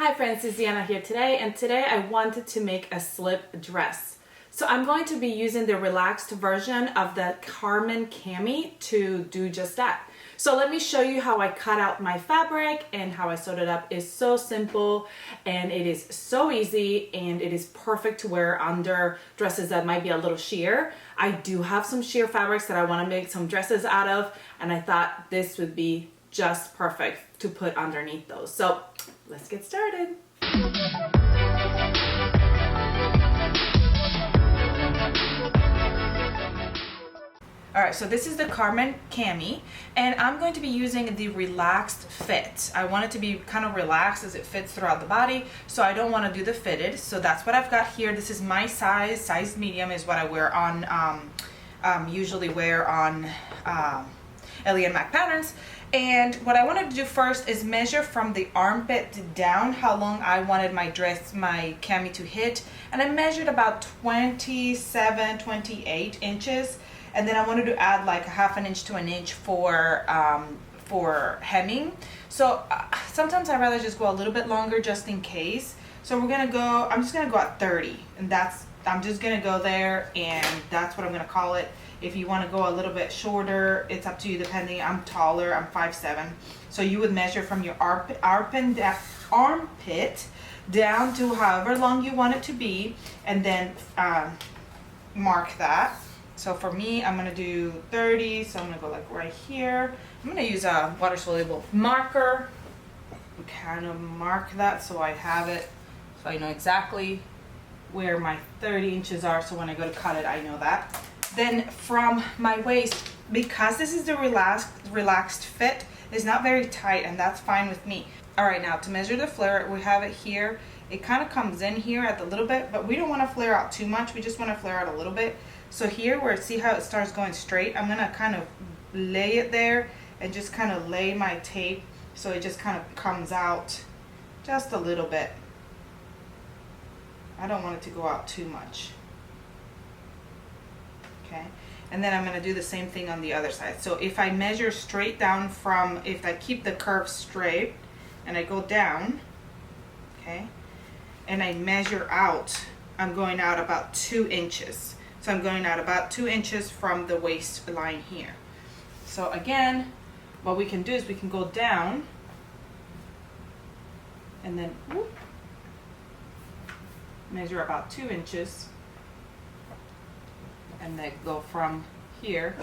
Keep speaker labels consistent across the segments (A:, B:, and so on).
A: Hi friends, it's Deanna here today, and today I wanted to make a slip dress. So I'm going to be using the relaxed version of the Carmen Cami to do just that. So let me show you how I cut out my fabric and how I sewed it up. It's so simple and it is so easy, and it is perfect to wear under dresses that might be a little sheer. I do have some sheer fabrics that I want to make some dresses out of, and I thought this would be just perfect to put underneath those. So let's get started. Alright, so this is the Carmen Cami, and I'm going to be using the relaxed fit. I want it to be kind of relaxed as it fits throughout the body, so I don't want to do the fitted. So that's what I've got here. This is my size medium is what I wear on, usually wear on Ellie and Mac patterns. And what I wanted to do first is measure from the armpit down how long I wanted my dress, my cami to hit. And I measured about 27, 28 inches. And then I wanted to add like a half an inch to an inch for hemming. So sometimes I'd rather just go a little bit longer just in case. So we're gonna go, I'm just gonna go at 30. And I'm just gonna go there, and that's what I'm gonna call it. If you want to go a little bit shorter, it's up to you depending. I'm taller, I'm 5'7". So you would measure from your armpit down to however long you want it to be, and then mark that. So for me, I'm going to do 30. So I'm going to go like right here. I'm going to use a water soluble marker and kind of mark that so I have it, so I know exactly where my 30 inches are. So when I go to cut it, I know that. Then from my waist, because this is the relaxed fit, it's not very tight, and that's fine with me. All right, now to measure the flare, we have it here. It kind of comes in here at the little bit, but we don't want to flare out too much. We just want to flare out a little bit. So here, where see how it starts going straight, I'm gonna kind of lay it there and just kind of lay my tape so it just kind of comes out just a little bit. I don't want it to go out too much. Okay, and then I'm going to do the same thing on the other side. So if I measure straight down from, if I keep the curve straight and I go down, okay, and I measure out, I'm going out about 2 inches. So I'm going out about 2 inches from the waistline here. So again, what we can do is we can go down and then whoop, measure about 2 inches. And then go from here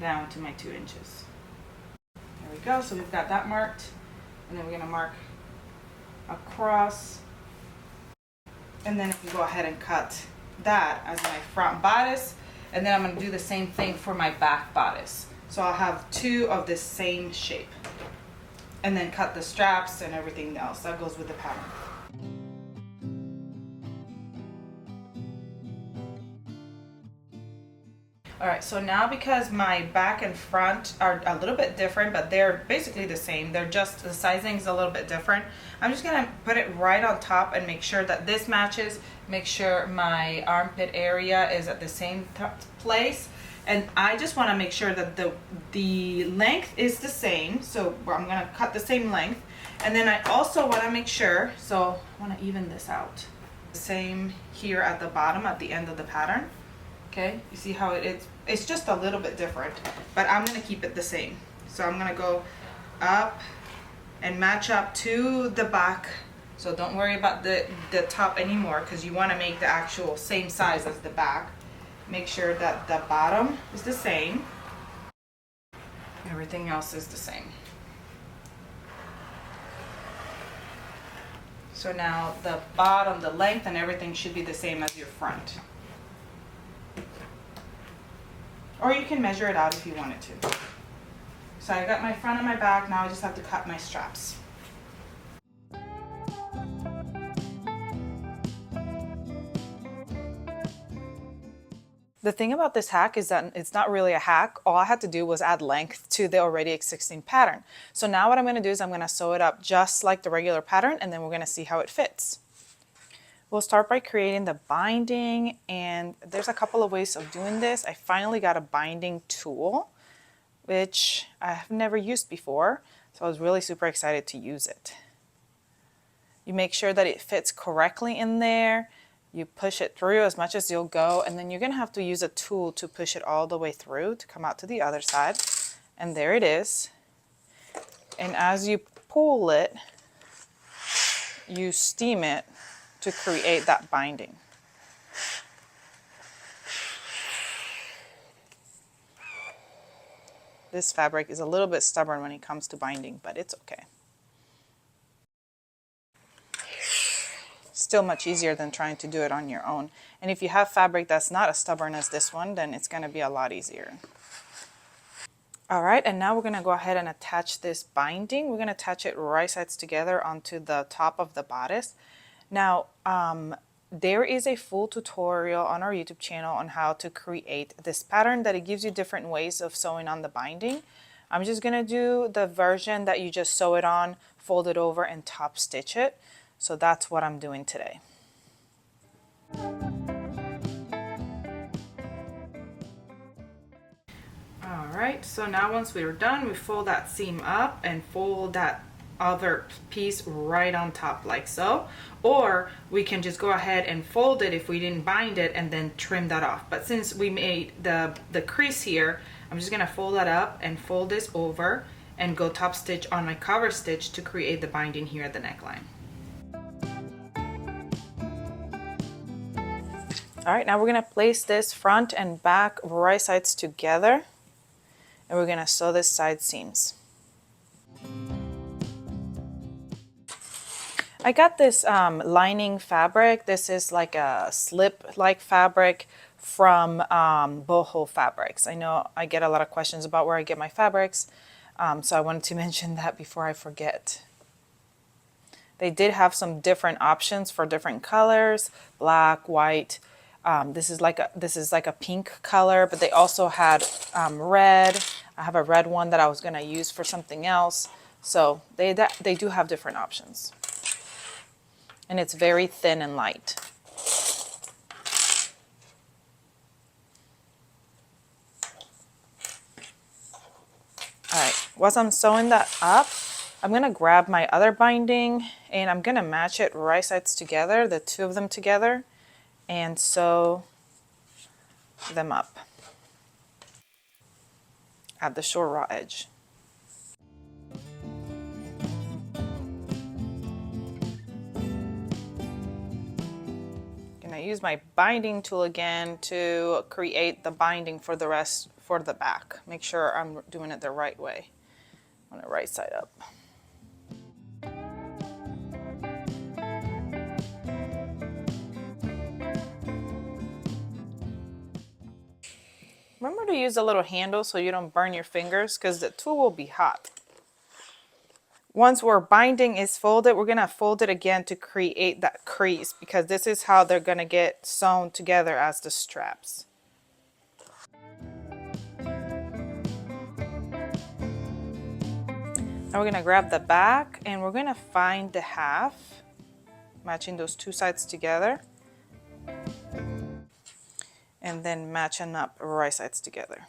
A: down to my 2 inches. There we go. So we've got that marked, and then we're going to mark across, and then I can go ahead and cut that as my front bodice, and then I'm going to do the same thing for my back bodice. So I'll have 2 of the same shape, and then cut the straps and everything else that goes with the pattern. Alright, so now because my back and front are a little bit different, but they're basically the same, they're just, the sizing is a little bit different, I'm just going to put it right on top and make sure that this matches, make sure my armpit area is at the same place, and I just want to make sure that the length is the same, so I'm going to cut the same length, and then I also want to make sure, so I want to even this out, the same here at the bottom at the end of the pattern. Okay, you see how it's just a little bit different, but I'm going to keep it the same. So I'm going to go up and match up to the back. So don't worry about the top anymore, because you want to make the actual same size as the back. Make sure that the bottom is the same. Everything else is the same. So now the bottom, the length and everything should be the same as your front. Or you can measure it out if you wanted to. So I got my front and my back, now I just have to cut my straps. The thing about this hack is that it's not really a hack. All I had to do was add length to the already existing pattern. So now what I'm going to do is I'm going to sew it up just like the regular pattern, and then we're going to see how it fits. We'll start by creating the binding, and there's a couple of ways of doing this. I finally got a binding tool, which I have never used before. So I was really super excited to use it. You make sure that it fits correctly in there. You push it through as much as you'll go, and then you're gonna have to use a tool to push it all the way through to come out to the other side. And there it is. And as you pull it, you steam it to create that binding. This fabric is a little bit stubborn when it comes to binding, but it's okay. Still much easier than trying to do it on your own. And if you have fabric that's not as stubborn as this one, then it's going to be a lot easier. All right, and now we're going to go ahead and attach this binding. We're going to attach it right sides together onto the top of the bodice. Now, there is a full tutorial on our YouTube channel on how to create this pattern that it gives you different ways of sewing on the binding. I'm just going to do the version that you just sew it on, fold it over, and top stitch it. So that's what I'm doing today. All right, so now once we're done, we fold that seam up and fold that other piece right on top like so, or we can just go ahead and fold it if we didn't bind it and then trim that off. But since we made the crease here, I'm just gonna fold that up and fold this over and go top stitch on my cover stitch to create the binding here at the neckline. All right, now we're gonna place this front and back right sides together, and we're gonna sew this side seams. I got this lining fabric. This is like a slip-like fabric from Boho Fabrics. I know I get a lot of questions about where I get my fabrics, so I wanted to mention that before I forget. They did have some different options for different colors, black, white. This is like a pink color, but they also had red. I have a red one that I was gonna use for something else. So they do have different options. And it's very thin and light. All right, once I'm sewing that up, I'm gonna grab my other binding and I'm gonna match it right sides together, the two of them together, and sew them up at the short raw edge. I use my binding tool again to create the binding for the rest for the back. Make sure I'm doing it the right way on the right side up. Remember to use a little handle so you don't burn your fingers because the tool will be hot. Once our binding is folded, we're going to fold it again to create that crease because this is how they're going to get sewn together as the straps. Now we're going to grab the back and we're going to find the half, matching those two sides together, and then matching up right sides together.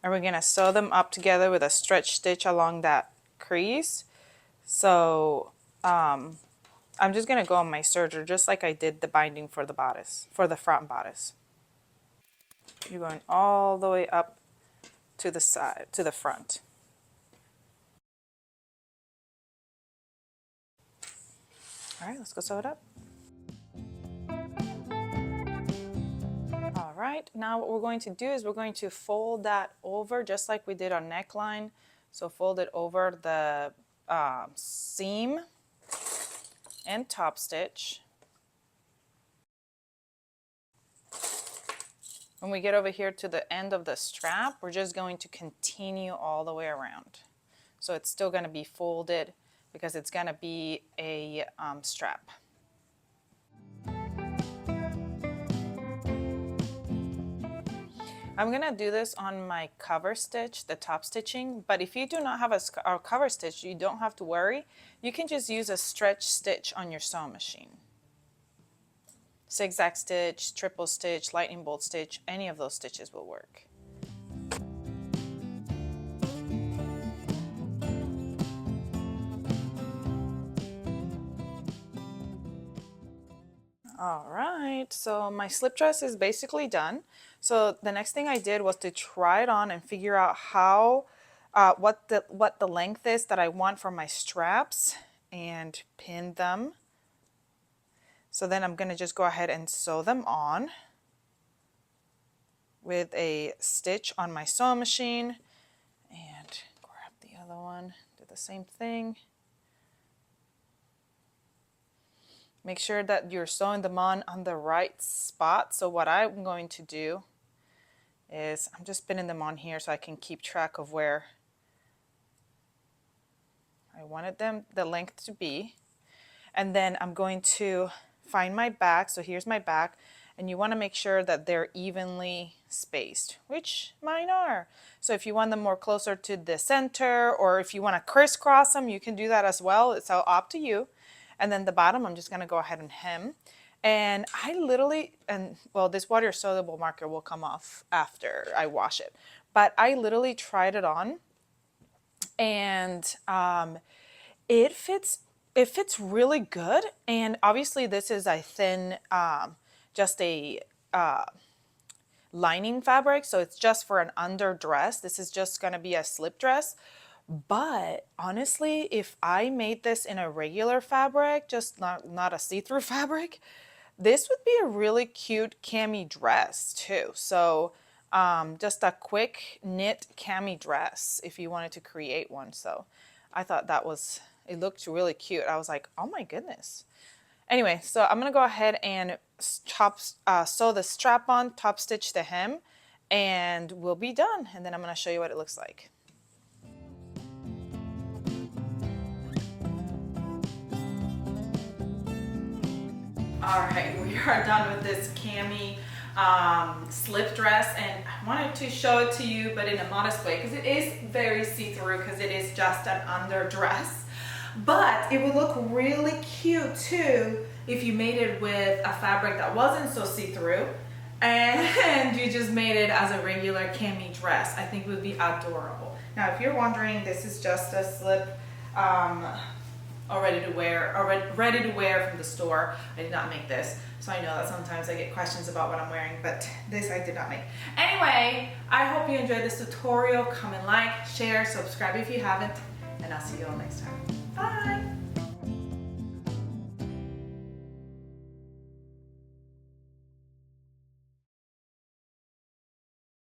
A: And we're going to sew them up together with a stretch stitch along that crease. So I'm just going to go on my serger just like I did the binding for the bodice, for the front bodice. You're going all the way up to the side, to the front. All right, let's go sew it up. All right, now what we're going to do is we're going to fold that over just like we did on neckline. So fold it over the seam and top stitch. When we get over here to the end of the strap, we're just going to continue all the way around. So it's still going to be folded because it's going to be a strap. I'm going to do this on my cover stitch, the top stitching, but if you do not have a cover stitch, you don't have to worry. You can just use a stretch stitch on your sewing machine. Zigzag stitch, triple stitch, lightning bolt stitch, any of those stitches will work. All right, so my slip dress is basically done. So the next thing I did was to try it on and figure out how, what the length is that I want for my straps and pin them. So then I'm gonna just go ahead and sew them on with a stitch on my sewing machine and grab the other one, do the same thing. Make sure that you're sewing them on the right spot. So what I'm going to do is I'm just pinning them on here so I can keep track of where I wanted them, the length to be. And then I'm going to find my back. So here's my back. And you want to make sure that they're evenly spaced, which mine are. So if you want them more closer to the center, or if you want to crisscross them, you can do that as well. It's all up to you. And then the bottom, I'm just going to go ahead and hem. And I literally, and well, this water soluble marker will come off after I wash it. But I literally tried it on, and it fits really good. And obviously this is a thin, just a lining fabric, so it's just for an underdress. This is just going to be a slip dress. But honestly, if I made this in a regular fabric, just not a see-through fabric, this would be a really cute cami dress too. So just a quick knit cami dress if you wanted to create one. So I thought it looked really cute. I was like, oh my goodness. Anyway, so I'm gonna go ahead and sew the strap on, top stitch the hem, and we'll be done. And then I'm gonna show you what it looks like. All right, we are done with this cami slip dress, and I wanted to show it to you, but in a modest way, because it is very see-through, because it is just an underdress. But it would look really cute too if you made it with a fabric that wasn't so see-through, and you just made it as a regular cami dress. I think it would be adorable. Now, if you're wondering, this is just a slip. Ready to wear from the store. I did not make this, so I know that sometimes I get questions about what I'm wearing, but this I did not make. Anyway, I hope you enjoyed this tutorial. Comment, like, share, subscribe if you haven't, and I'll see you all next time. Bye!